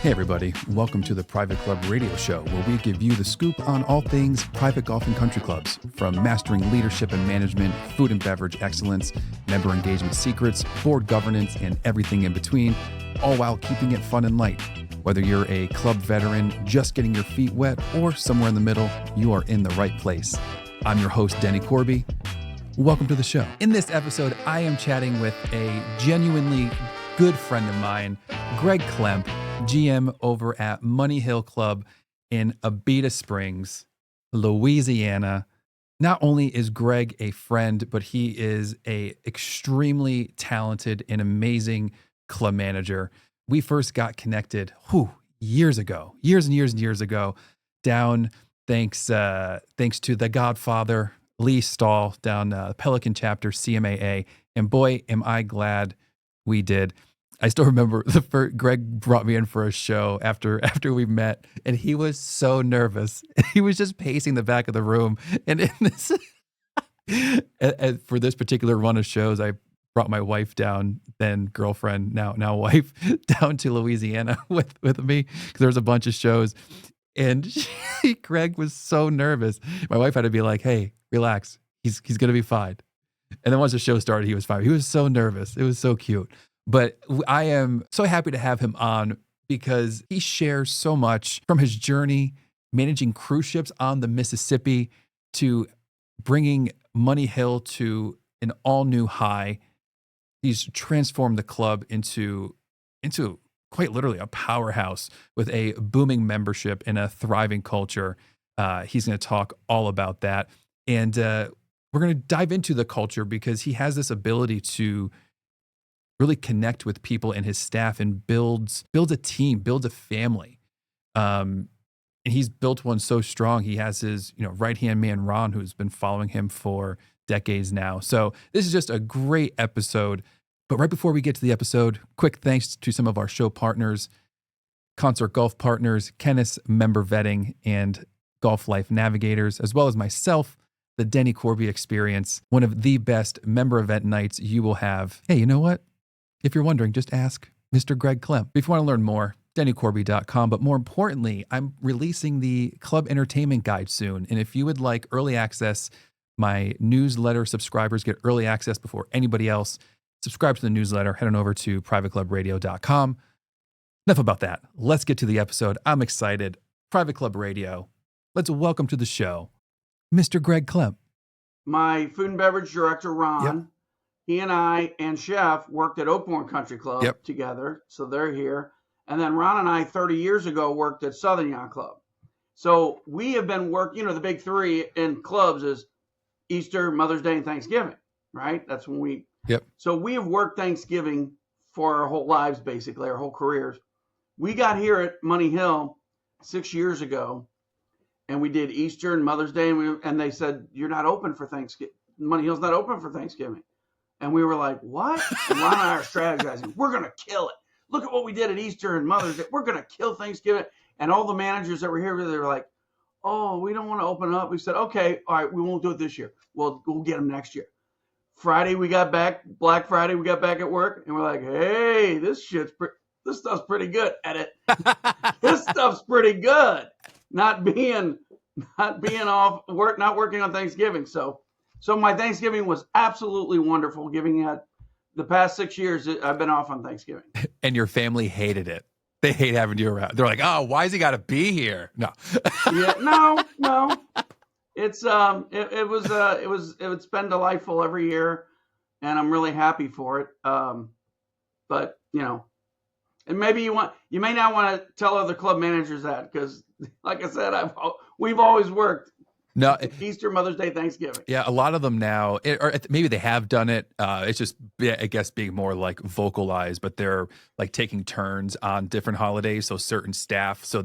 Hey everybody, welcome to the Private Club Radio Show, where we give you the scoop on all things private golf and country clubs, from mastering leadership and management, food and beverage excellence, member engagement secrets, board governance, and everything in between, all while keeping it fun and light. Whether you're a club veteran just getting your feet wet or somewhere in the middle, you are in the right place. I'm your host, Denny Corby. Welcome to the show. In this episode, I am chatting with a genuinely good friend of mine, Greg Klemp, GM over at Money Hill Club in Abita Springs, Louisiana. Not only is Greg a friend, but he is a extremely talented and amazing club manager. We first got connected years ago, years ago, down thanks to the Godfather, Lee Stahl, down Pelican Chapter, CMAA. And boy, am I glad we did. I still remember Greg brought me in for a show after we met, and he was so nervous. He was just pacing the back of the room. And in this, and for this particular run of shows, I brought my wife down, then girlfriend, now wife, down to Louisiana with me because there was a bunch of shows. And Greg was so nervous. My wife had to be like, "Hey, relax. He's going to be fine." And then once the show started, he was fine. He was so nervous. It was so cute. But I am so happy to have him on because he shares so much from his journey managing cruise ships on the Mississippi to bringing Money Hill to an all-new high. He's transformed the club into quite literally a powerhouse with a booming membership and a thriving culture. He's going to talk all about that. And we're going to dive into the culture because he has this ability to really connect with people and his staff and builds a team, builds a family. And he's built one so strong. He has his, right-hand man, Ron, who's been following him for decades now. So this is just a great episode. But right before we get to the episode, quick thanks to some of our show partners, Concert Golf Partners, Kenneth's Member Vetting, and Golf Life Navigators, as well as myself, the Denny Corby Experience, one of the best member event nights you will have. Hey, you know what? If you're wondering, just ask Mr. Greg Klemp. If you want to learn more, dennycorby.com. But more importantly, I'm releasing the Club Entertainment Guide soon. And if you would like early access, my newsletter subscribers get early access before anybody else. Subscribe to the newsletter. Head on over to privateclubradio.com. Enough about that. Let's get to the episode. I'm excited. Private Club Radio. Let's welcome to the show, Mr. Greg Klemp. My food and beverage director, Ron. Yep. He and I and Chef worked at Oakmore Country Club together, so they're here. And then Ron and I, 30 years ago, worked at Southern Yacht Club. So we have been working, the big three in clubs is Easter, Mother's Day, and Thanksgiving, right? That's when we... Yep. So we have worked Thanksgiving for our whole lives, basically, our whole careers. We got here at Money Hill 6 years ago, and we did Easter and Mother's Day, and they said, "You're not open for Thanksgiving. Money Hill's not open for Thanksgiving." And we were like, "What?" And Ron and I are strategizing. We're going to kill it. Look at what we did at Easter and Mother's Day. We're going to kill Thanksgiving. And all the managers that were here, they were like, "Oh, we don't want to open up." We said, "Okay, all right, we won't do it this year. We'll get them next year." Friday, we got back. Black Friday, we got back at work. And we're like, "Hey, this stuff's pretty good at it." This stuff's pretty good. Not being off work, not working on Thanksgiving. So my Thanksgiving was absolutely wonderful. Giving it the past 6 years, I've been off on Thanksgiving. And your family hated it. They hate having you around. They're like, "Oh, why has he got to be here?" No. Yeah, no. It's it's been delightful every year, and I'm really happy for it. But and maybe you may not want to tell other club managers that because, like I said, we've always worked. No, Easter, Mother's Day, Thanksgiving. Yeah, a lot of them now, or maybe they have done it. It's just, I guess, being more like vocalized, but they're like taking turns on different holidays. So certain staff, so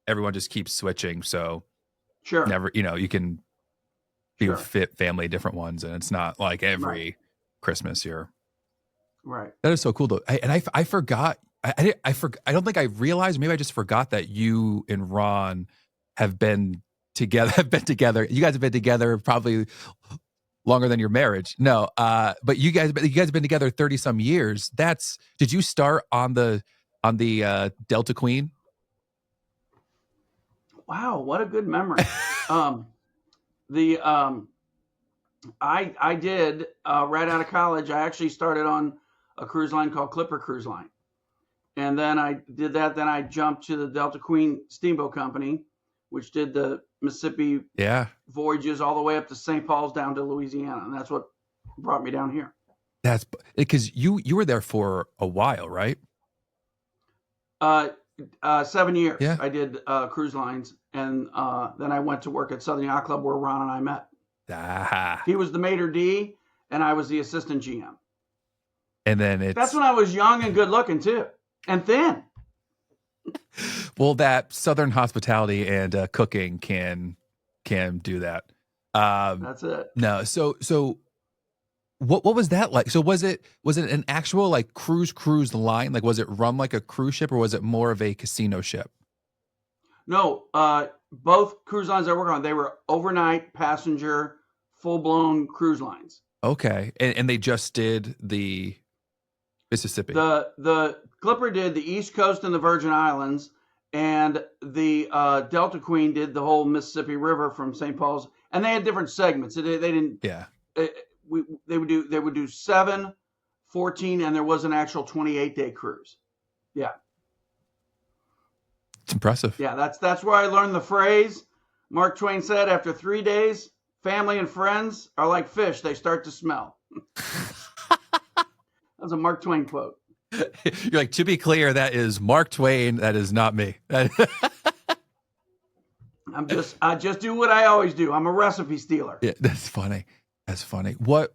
everyone just keeps switching. So sure, never, you can be fit family different ones, and it's not like every Christmas here. Right. That is so cool though. I forgot. I don't think I realized. Maybe I just forgot that you and Ron have been together. You guys have been together probably longer than your marriage. But you guys have been together 30 some years. Did you start on the on the Delta Queen? Wow, what a good memory. I did right out of college. I actually started on a cruise line called Clipper Cruise Line, and then I did that. Then I jumped to the Delta Queen Steamboat Company, which did the Mississippi voyages all the way up to St. Paul's down to Louisiana, and that's what brought me down here. That's because you were there for a while, right? 7 years. Yeah. I did cruise lines, and then I went to work at Southern Yacht Club where Ron and I met. He was the maitre d', and I was the assistant GM. And then that's when I was young and good looking too, and thin. Well, that Southern hospitality and cooking can do that. That's it. No, so what was that like? So was it an actual like cruise line? Like was it run like a cruise ship, or was it more of a casino ship? No, both cruise lines I work on, they were overnight passenger, full blown cruise lines. Okay, and they just did the Mississippi. The Clipper did the East Coast and the Virgin Islands, and the Delta Queen did the whole Mississippi River from St. Paul's, and they had different segments. They didn't. Yeah. They would do 7, 14, and there was an actual 28-day cruise. Yeah. It's impressive. Yeah, that's where I learned the phrase. Mark Twain said, after 3 days, family and friends are like fish. They start to smell. That was a Mark Twain quote. You're like, to be clear, that is Mark Twain. That is not me. I just do what I always do. I'm a recipe stealer. Yeah, that's funny. That's funny. What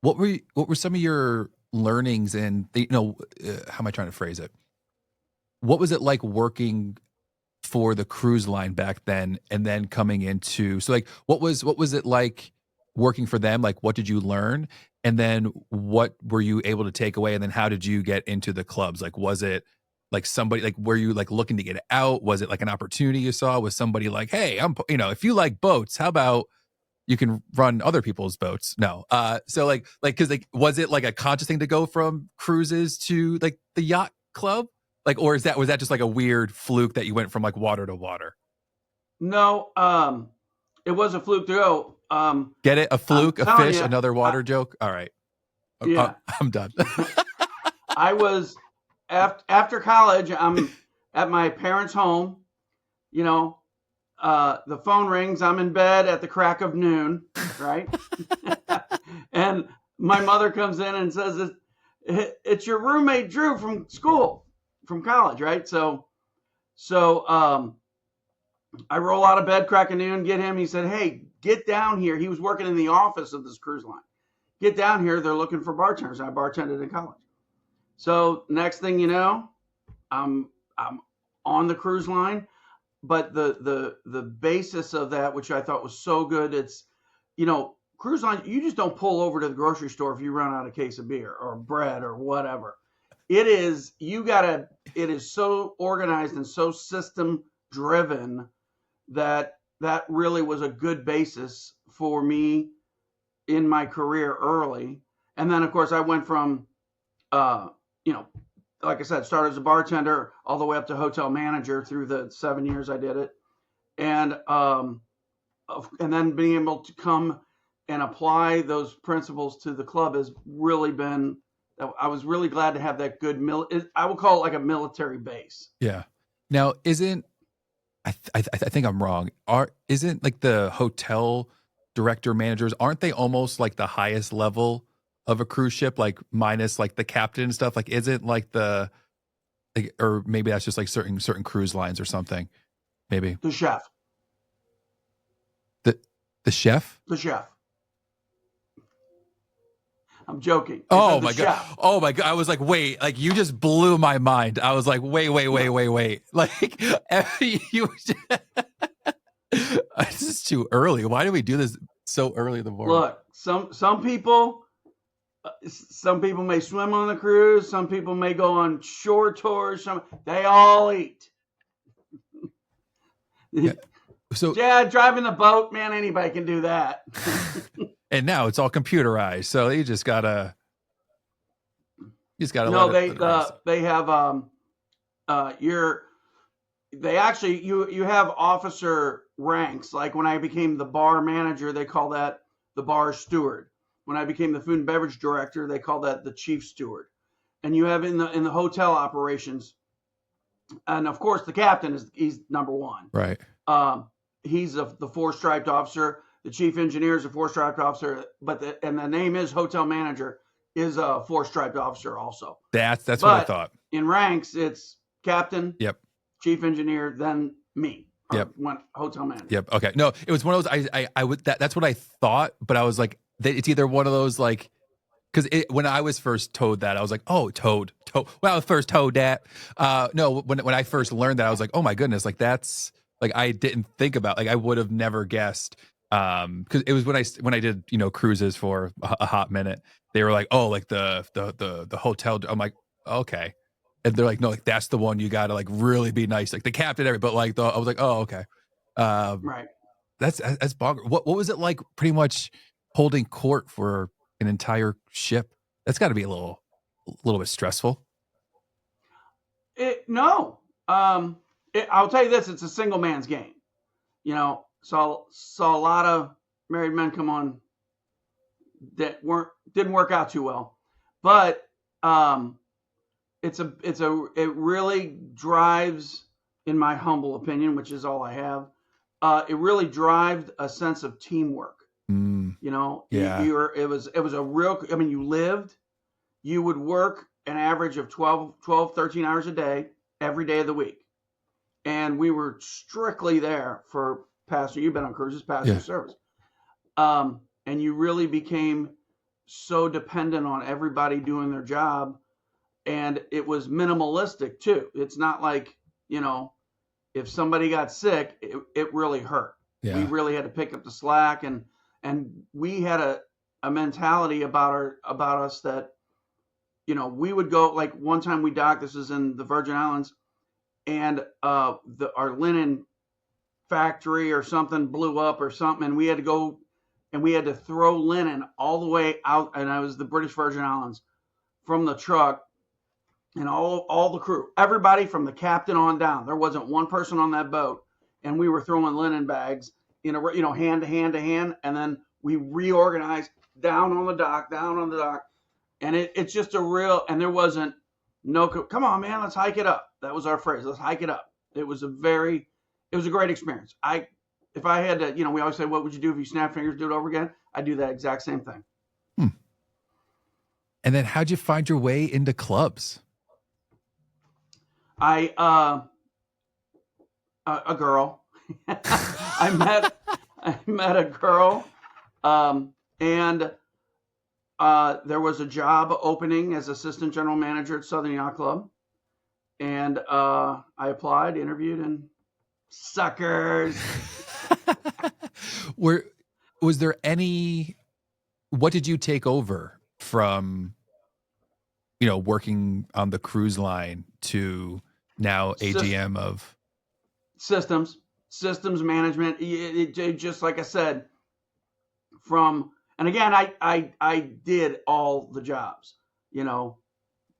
were some of your learnings, and how am I trying to phrase it? What was it like working for the cruise line back then, and then coming into, so like, what was it like working for them? Like, what did you learn? And then what were you able to take away? And then how did you get into the clubs? Like, was it like somebody, like, were you like looking to get out? Was it like an opportunity you saw? Was somebody like, hey, if you like boats, how about you can run other people's boats? No. So cause like, was it like a conscious thing to go from cruises to like the yacht club? Like, or was that just like a weird fluke that you went from like water to water? No, it was a fluke to go. Get it? A fluke, a fish, another water joke. All right. Yeah. I'm done. I was after college. I'm at my parents' home. The phone rings. I'm in bed at the crack of noon, right? And my mother comes in and says, "It's your roommate Drew from college, right?" So I roll out of bed, crack of noon, get him. He said, "Hey, get down here." He was working in the office of this cruise line. "Get down here. They're looking for bartenders." I bartended in college. So next thing you know, I'm on the cruise line. But the basis of that, which I thought was so good, it's, cruise line, you just don't pull over to the grocery store if you run out of a case of beer or bread or whatever. It is so organized and so system driven that really was a good basis for me in my career early. And then of course I went from, like I said, started as a bartender all the way up to hotel manager through the 7 years I did it. And then being able to come and apply those principles to the club has really been, I was really glad to have that good, I would call it like a military base. Yeah. Now, I think I'm wrong. Isn't like the hotel director managers, aren't they almost like the highest level of a cruise ship, like minus like the captain and stuff? Like, isn't like or maybe that's just like certain cruise lines or something. Maybe the chef. The chef. The chef. I'm joking. Oh my God. Oh my God. I was like, wait, like you just blew my mind. I was like, wait. Like you. This is too early. Why do we do this so early in the morning? Look, some people may swim on the cruise. Some people may go on shore tours. They all eat. Yeah. So driving the boat, man, anybody can do that. And now it's all computerized, so you just gotta. No, they have They actually, you have officer ranks. Like when I became the bar manager, they call that the bar steward. When I became the food and beverage director, they call that the chief steward. And you have in the hotel operations, and of course the captain he's number one. Right. He's the four-striped officer. The chief engineer is a four-striped officer, but the name is hotel manager is a four-striped officer also. That's what I thought. In ranks, it's captain. Yep. Chief engineer, then me. Yep. Hotel manager. Yep. Okay. No, it was one of those. I would. That's what I thought, but I was like, it's either one of those like, because when I was first told that, I was like, oh, toad. Well, I was first told that. No, when I first learned that, I was like, oh my goodness, like that's like I didn't think about, like I would have never guessed. Because it was when I did cruises for a hot minute, they were like, oh, like the hotel. I'm like, okay. And they're like, no, like that's the one you got to like really be nice, like the captain, but like I was like, oh, okay, right. That's bonkers. What was it like? Pretty much holding court for an entire ship. That's got to be a little bit stressful. No, I'll tell you this: it's a single man's game. Saw a lot of married men come on that didn't work out too well, but it really drives, in my humble opinion, which is all I have, it really drives a sense of teamwork. Yeah. It was a real, I mean, you would work an average of 12, 13 hours a day, every day of the week. And we were strictly there for passenger, you've been on cruises, passenger service. And you really became so dependent on everybody doing their job. And it was minimalistic too. It's not like, if somebody got sick, it really hurt. Yeah. We really had to pick up the slack, and we had a mentality about us that, we would go, like one time we docked, this is in the Virgin Islands, and our linen factory or something blew up or something, and we had to go and we had to throw linen all the way out, and I was the British Virgin Islands, from the truck. And all the crew, everybody from the captain on down, there wasn't one person on that boat, and we were throwing linen bags in hand to hand, and then we reorganized down on the dock, and it's just a real, and there wasn't come on man, let's hike it up. That was our phrase, let's hike it up. It was a great experience. If I had to, we always say, what would you do if you snap fingers, do it over again? I'd do that exact same thing. And then how'd you find your way into clubs? A girl. I met a girl, and there was a job opening as assistant general manager at Southern Yacht Club, and I applied, interviewed, and suckers. Was there any? What did you take over from? Working on the cruise line to now AGM of systems management. It just like I said, and again, I did all the jobs,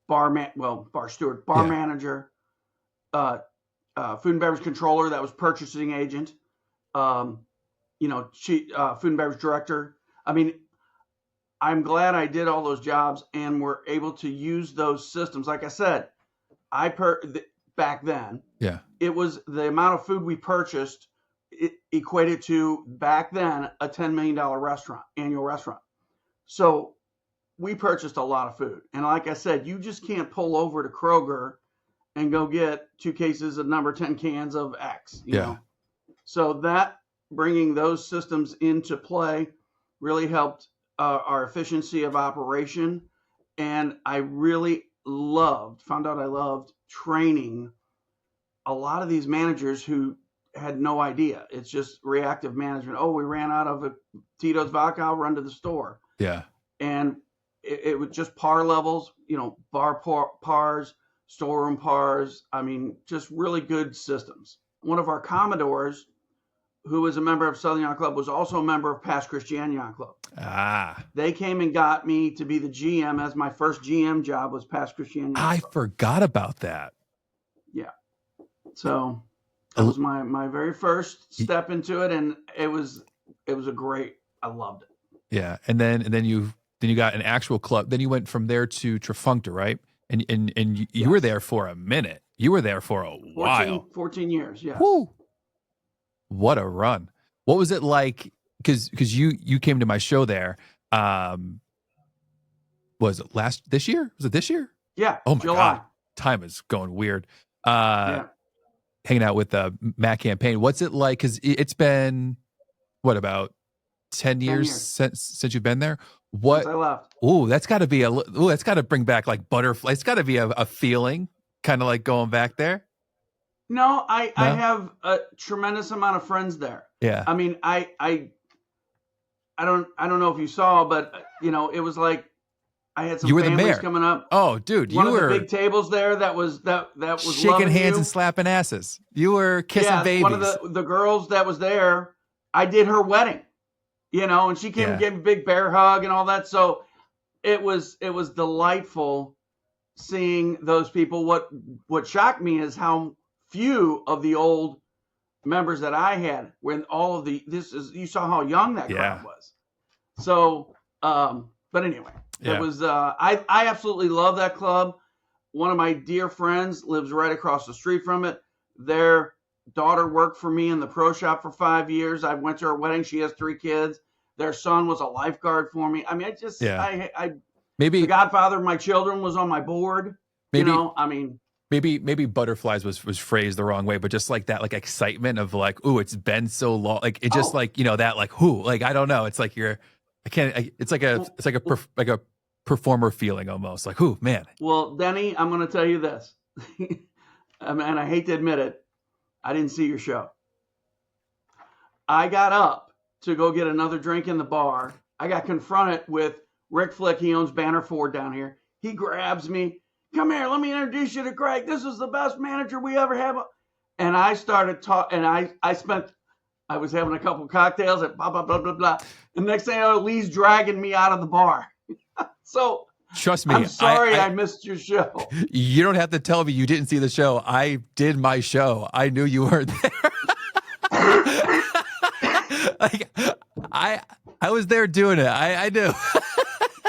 bar steward, bar manager, food and beverage controller, that was purchasing agent, food and beverage director. I mean, I'm glad I did all those jobs and were able to use those systems. Like I said, back then, it was the amount of food we purchased, it equated to back then a $10 million annual restaurant. So we purchased a lot of food. And like I said, you just can't pull over to Kroger and go get 2 cases of number 10 cans of X, you know? So that bringing those systems into play really helped our efficiency of operation. And I really found out I loved training a lot of these managers who had no idea. It's just reactive management. Oh, we ran out of a Tito's vodka, I'll run to the store. Yeah. And it was just par levels, bar pars, storeroom pars. I mean, just really good systems. One of our Commodores, who was a member of Southern Yacht Club, was also a member of Past Christian Yacht Club. They came and got me to be the GM, as my first GM job was Past Christian Yacht Club. I forgot about that. So that was my very first step into it, and it was a great. I loved it. Yeah, and then you got an actual club. Then you went from there to Trifuncta, right? And you Yes. were there for a minute. You were there for a while. 14 years. Yes. Woo! What a run! What was it like? Because you came to my show there. Was it this year? Was it this year? Yeah. Oh my July. God, time is going weird. Yeah. Hanging out with Matt Campaign. What's it like? Because it's been about 10 years since you've been there. What? Since I left. Oh, that's got to be that's got to bring back like butterfly. It's got to be a feeling, kind of like going back there. No, I have a tremendous amount of friends there. Yeah. I mean, I don't know if you saw, but it was like I had some families coming up. Oh, dude, you were the big tables there. That was shaking hands and slapping asses. You were kissing babies. One of the girls that was there, I did her wedding. And she came and gave a big bear hug and all that. So it was delightful seeing those people. What shocked me is how few of the old members that I had when all of you saw how young that crowd was. So, but anyway, it was, I absolutely love that club. One of my dear friends lives right across the street from it. Their daughter worked for me in the pro shop for 5 years. I went to her wedding. She has 3 kids. Their son was a lifeguard for me. I mean, maybe the godfather of my children was on my board. Maybe butterflies was phrased the wrong way, but just like that, like excitement of like, ooh, it's been so long. Like it just that like, who, like, I don't know. It's like it's like a performer feeling almost like, who, man. Well, Denny, I'm going to tell you this. And I hate to admit it. I didn't see your show. I got up to go get another drink in the bar. I got confronted with Rick Flick. He owns Banner Ford down here. He grabs me. Come here, let me introduce you to Greg. This is the best manager we ever have. And I started talking, and I was having a couple cocktails and blah, blah, blah, blah, blah. The next thing I know, Lee's dragging me out of the bar. So trust me, I'm sorry I missed your show. You don't have to tell me you didn't see the show. I did my show. I knew you weren't there. Like I was there doing it. I knew.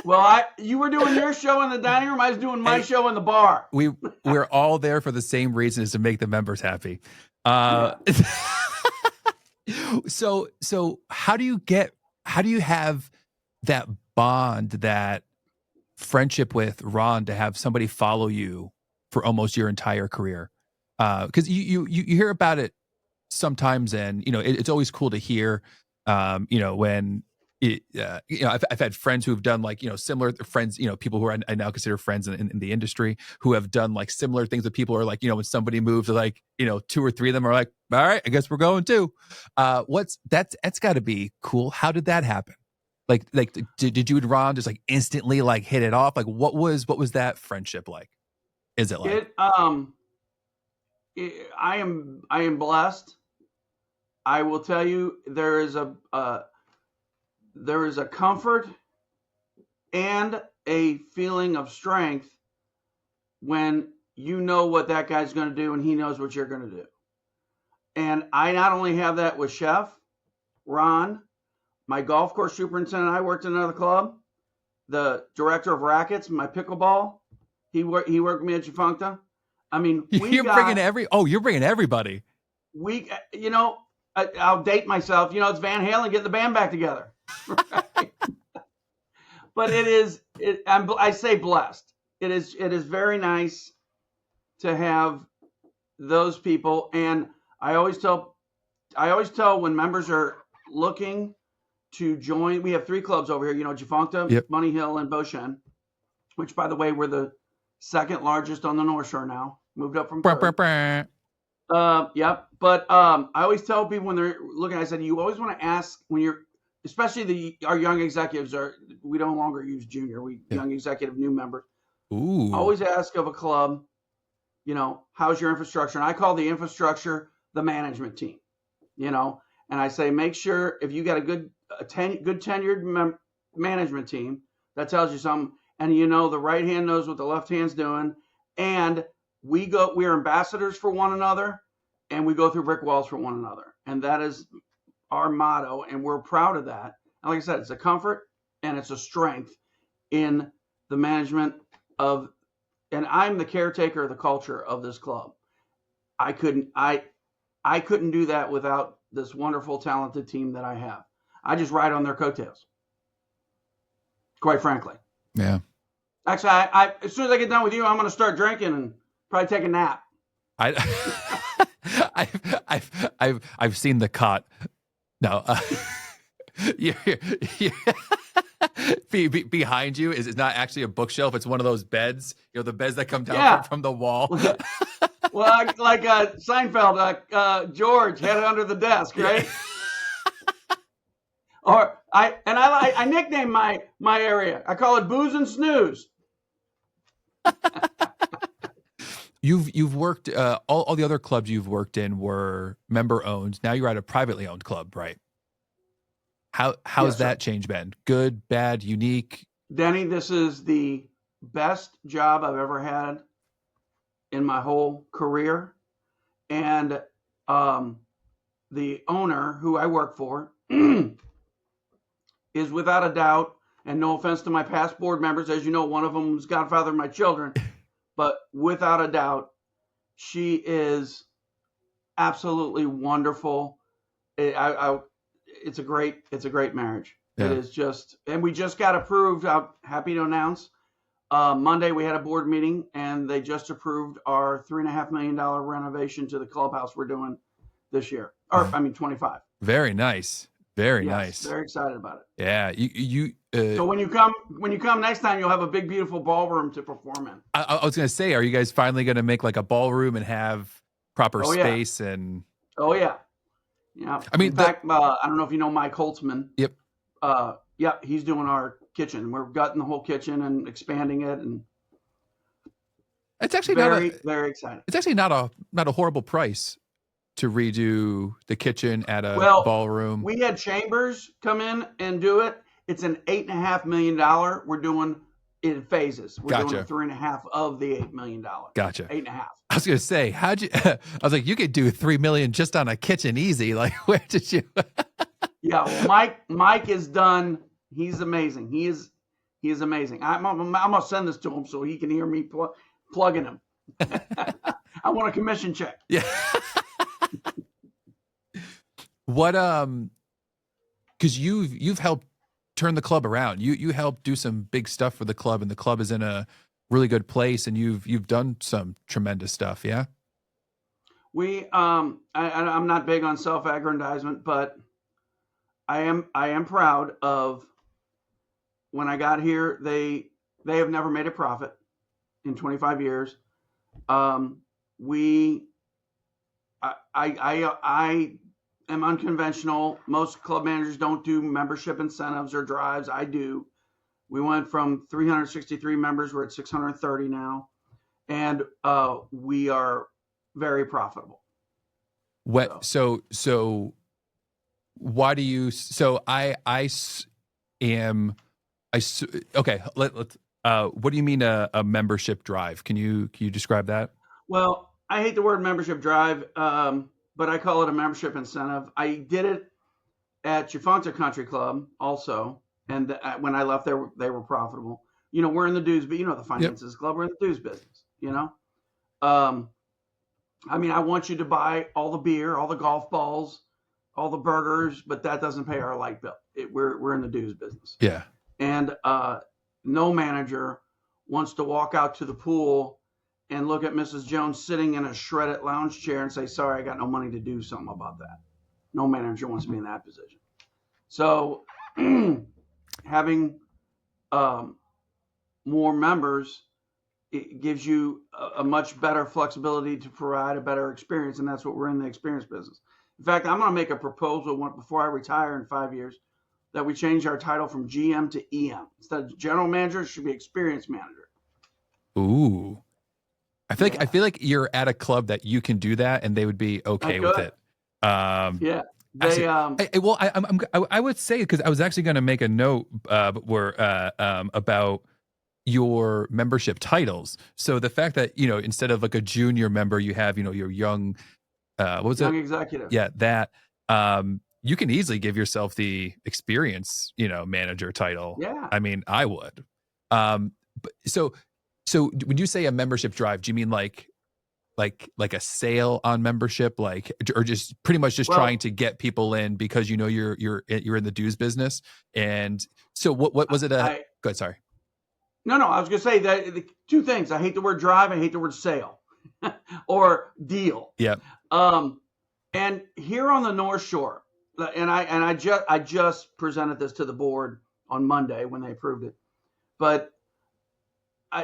Well, you were doing your show in the dining room. I was doing my show in the bar. We're all there for the same reason, is to make the members happy. So how do you have that bond, that friendship with Ron, to have somebody follow you for almost your entire career? Because you hear about it sometimes, and it's always cool to hear. When I've had friends who have done like similar friends, people who I now consider friends in the industry, who have done like similar things. That people are like, when somebody moves, like 2 or 3 of them are like, all right, I guess we're going too. That's got to be cool. How did that happen? Like did you and Ron just like instantly like hit it off? Like what was that friendship like? Is it like? I am blessed. I will tell you, there is a comfort and a feeling of strength when you know what that guy's going to do and he knows what you're going to do. And I not only have that with Chef, Ron, my golf course superintendent. I worked in another club. The director of rackets, my pickleball, he worked with me at Trifuncta. I mean, you're bringing everybody. I'll date myself. It's Van Halen getting the band back together. Right? But I say blessed. It is very nice to have those people. And I always tell when members are looking to join, we have 3 clubs over here, Trifuncta, Money Hill, and Beauchene, which, by the way, we're the 2nd largest on the North Shore now. Moved up from 3rd. Yep. But I always tell people when they're looking, I said, you always want to ask when you're, especially our young executives we no longer use junior, young executive new members. Ooh. Always ask of a club, how's your infrastructure? And I call the infrastructure the management team, and I say, make sure if you got a good tenured management team, that tells you something. And the right hand knows what the left hand's doing. And we're ambassadors for one another. and we go through brick walls for one another. And that is our motto, and we're proud of that. And like I said, it's a comfort and it's a strength in the management of, and I'm the caretaker of the culture of this club. I couldn't do that without this wonderful, talented team that I have. I just ride on their coattails, quite frankly. Yeah. Actually, I as soon as I get done with you, I'm going to start drinking and probably take a nap. I've seen the cot. No, behind you is not actually a bookshelf. It's one of those beds. You know, the beds that come down from the wall. Well, like Seinfeld, George had it under the desk, right? Or I nickname my area. I call it Booze and Snooze. You've worked all the other clubs you've worked in were member owned. Now you're at a privately owned club, right? How's that change been? Good, bad, unique? Denny, this is the best job I've ever had in my whole career. And the owner who I work for is without a doubt, and no offense to my past board members, as you know, one of them is godfather of my children, but without a doubt, she is absolutely wonderful. It's a great marriage. Yeah. It is just, and we just got approved. I'm happy to announce Monday we had a board meeting and they just approved our $3.5 million renovation to the clubhouse we're doing this year, or 25. Very nice. Very nice. Very excited about it. Yeah. So when you come next time, you'll have a big, beautiful ballroom to perform in. I was going to say, are you guys finally going to make like a ballroom and have proper space? And oh yeah. Yeah. I mean, in fact, I don't know if you know Mike Holtzman. Yep. He's doing our kitchen. We're gutting the whole kitchen and expanding it, and it's actually very exciting. It's actually not a horrible price to redo the kitchen at a ballroom. We had Chambers come in and do it. It's an $8.5 million. We're doing in phases. We're doing 3.5 of the $8 million. Gotcha. 8.5. I was gonna say, I was like, you could do $3 million just on a kitchen easy. Like, where did you? Yeah, well, Mike is done. He's amazing. He is amazing. I'm gonna send this to him so he can hear me plugging him. I want a commission check. Yeah. What because you've helped turn the club around. You helped do some big stuff for the club, and the club is in a really good place, and you've done some tremendous stuff. Yeah. We I'm not big on self-aggrandizement, but I am proud of when I got here. They have never made a profit in 25 years. I am unconventional. Most club managers don't do membership incentives or drives. I do. We went from 363 members. We're at 630 now. And we are very profitable. So why do you, okay. What do you mean a membership drive? Can you describe that? Well, I hate the word membership drive, but I call it a membership incentive. I did it at Chifuncta Country Club also. And when I left there, they were profitable. You know, we're in the dues, but you know, the finances club, we're in the dues business, you know? I mean, I want you to buy all the beer, all the golf balls, all the burgers, but that doesn't pay our light bill. We're in the dues business. Yeah. And no manager wants to walk out to the pool and look at Mrs. Jones sitting in a shredded lounge chair and say, sorry, I got no money to do something about that. No manager wants to be in that position. So having more members, it gives you a much better flexibility to provide a better experience, and that's what we're in the experience business. In fact, I'm going to make a proposal before I retire in 5 years that we change our title from GM to EM. Instead of general manager, it should be experience manager. Ooh. I feel like you're at a club that you can do that and they would be okay with it. Yeah. I would say, because I was actually going to make a note about your membership titles. So the fact that, you know, instead of like a junior member, you have, you know, your young what was Young it? executive. Yeah, that. You can easily give yourself the experience, manager title. Yeah. I mean, I would. But so when you say a membership drive, do you mean like a sale on membership, or just pretty much just trying to get people in because you're in the dues business? And so what was it? Go ahead, sorry. No, I was gonna say that the two things. I hate the word drive. I hate the word sale or deal. Yeah. And here on the North Shore, and I just presented this to the board on Monday when they approved it, but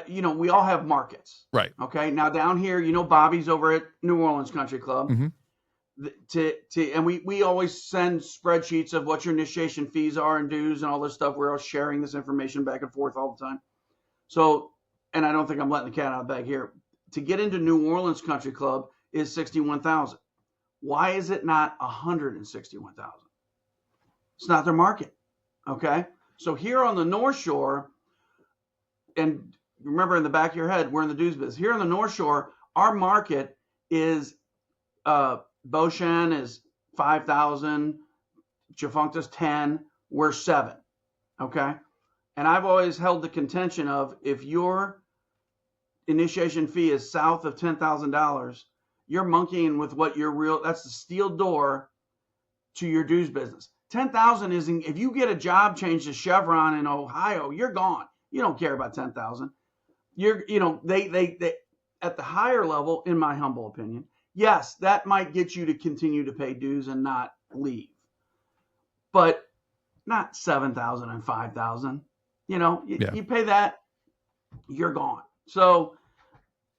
we all have markets, right? Okay. Now down here, Bobby's over at New Orleans Country Club. Mm-hmm. And we always send spreadsheets of what your initiation fees are and dues and all this stuff. We're all sharing this information back and forth all the time. So, and I don't think I'm letting the cat out of the bag here. To get into New Orleans Country Club is $61,000. Why is it not $161,000? It's not their market. Okay. So here on the North Shore, and remember in the back of your head, we're in the dues business. Here on the North Shore, our market is Beauchesne is 5,000, Jafuncta's 10, we're 7. Okay. And I've always held the contention of if your initiation fee is south of $10,000, you're monkeying with what your that's the steel door to your dues business. 10,000 isn't, if you get a job change to Chevron in Ohio, you're gone. You don't care about 10,000. They at the higher level, in my humble opinion, yes, that might get you to continue to pay dues and not leave, but not 7,000 and 5,000. You pay that, you're gone. So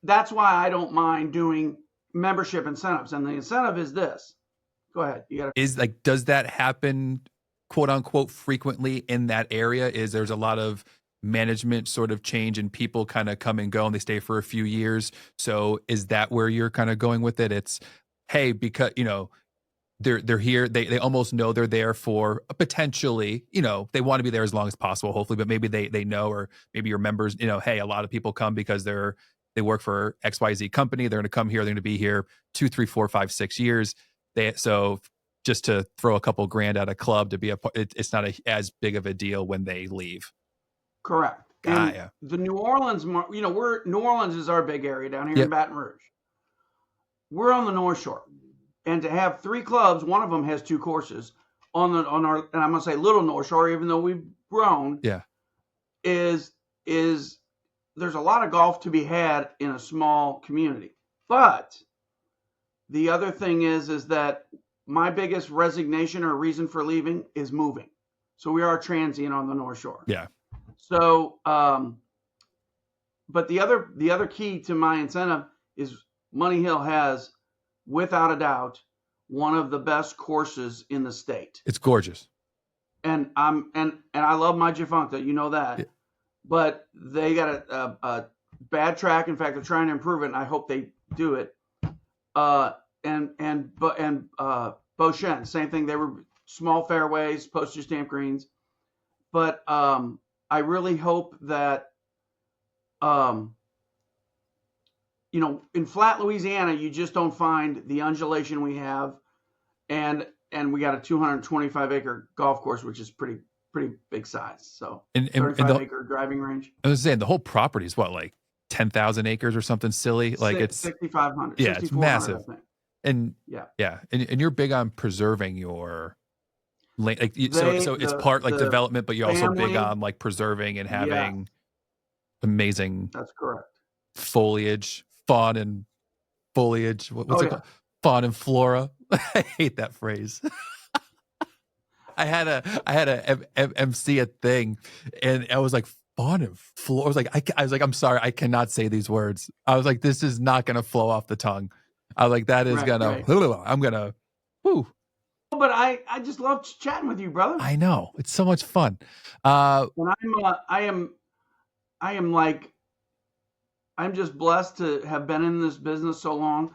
that's why I don't mind doing membership incentives. And the incentive is this. Go ahead. Does that happen, quote unquote, frequently in that area? There's a lot of management sort of change and people kind of come and go and they stay for a few years. So is that where you're kind of going with it? It's, hey, because, they're here. They almost know they're there for potentially, they want to be there as long as possible, hopefully, but maybe they know, or maybe your members, hey, a lot of people come because they work for XYZ company. They're going to come here. They're going to be here 2, 3, 4, 5, 6 years. So just to throw a couple grand at a club to be it's not as big of a deal when they leave. Correct. And the New Orleans, New Orleans is our big area down here in Baton Rouge. We're on the North Shore. And to have 3 clubs, one of them has 2 courses on our, and I'm going to say little North Shore, even though we've grown. Yeah. Is there's a lot of golf to be had in a small community. But the other thing is that my biggest resignation or reason for leaving is moving. So we are transient on the North Shore. Yeah. So, but the other key to my incentive is Money Hill has, without a doubt, one of the best courses in the state. It's gorgeous. And I love my Jafuncta, you know that. Yeah. But they got a bad track. In fact, they're trying to improve it, and I hope they do it. And Beauchesne, same thing. They were small fairways, postage stamp greens. But I really hope that in flat Louisiana, you just don't find the undulation we have, and we got a 225-acre golf course, which is pretty big size. So 35-acre driving range. I was saying the whole property is what, like 10,000 acres or something silly. Like it's 6,500. Yeah, it's massive. And yeah, and you're big on preserving your land. So it's part like development, but you're also big on like preserving and having amazing. That's correct. Foliage. Fawn and foliage. What's it called? Fawn and flora. I hate that phrase. I had a MC a thing, and I was like, fawn and flora. I was like, I'm sorry, I cannot say these words. I was like, this is not gonna flow off the tongue. I was like, that is gonna. Right. I'm gonna. Whoo. But I just love chatting with you, brother. I know, it's so much fun. And I'm just blessed to have been in this business so long.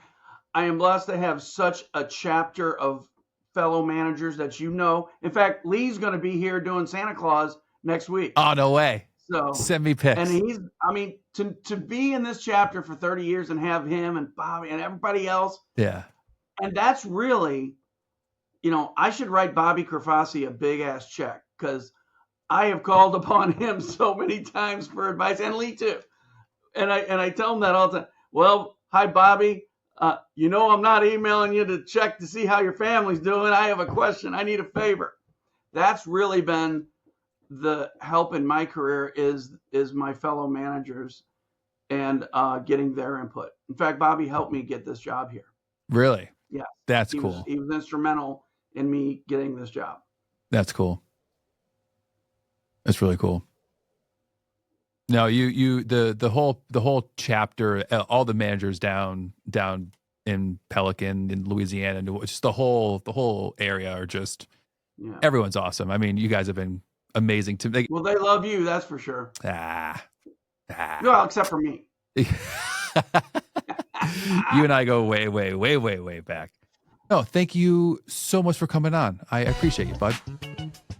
I am blessed to have such a chapter of fellow managers that In fact, Lee's going to be here doing Santa Claus next week. Oh, no way. So send me pics. And to be in this chapter for 30 years and have him and Bobby and everybody else. Yeah. And that's really, I should write Bobby Kerfasi a big ass check, because I have called upon him so many times for advice, and Lee too. And I tell him that all the time. Well, hi Bobby. I'm not emailing you to check to see how your family's doing. I have a question. I need a favor. That's really been the help in my career, is my fellow managers and getting their input. In fact, Bobby helped me get this job here. Really? Yeah. That's cool. He was instrumental in me getting this job. That's cool. That's really cool. No, the whole chapter, all the managers down in Pelican, in Louisiana, and just the whole area are just, everyone's awesome. I mean, you guys have been amazing to me. Well, they love you, that's for sure. Well, except for me. You and I go way, way, way, way, way back. No, thank you so much for coming on. I appreciate you, bud.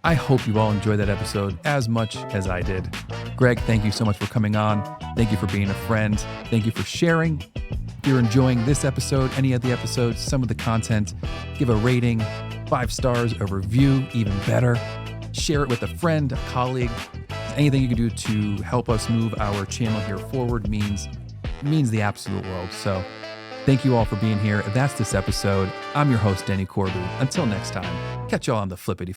I hope you all enjoyed that episode as much as I did. Greg, thank you so much for coming on. Thank you for being a friend. Thank you for sharing. If you're enjoying this episode, any of the episodes, some of the content, give a rating, 5 stars, a review, even better. Share it with a friend, a colleague. Anything you can do to help us move our channel here forward means the absolute world. So thank you all for being here. That's this episode. I'm your host, Denny Corby. Until next time, catch y'all on the flippity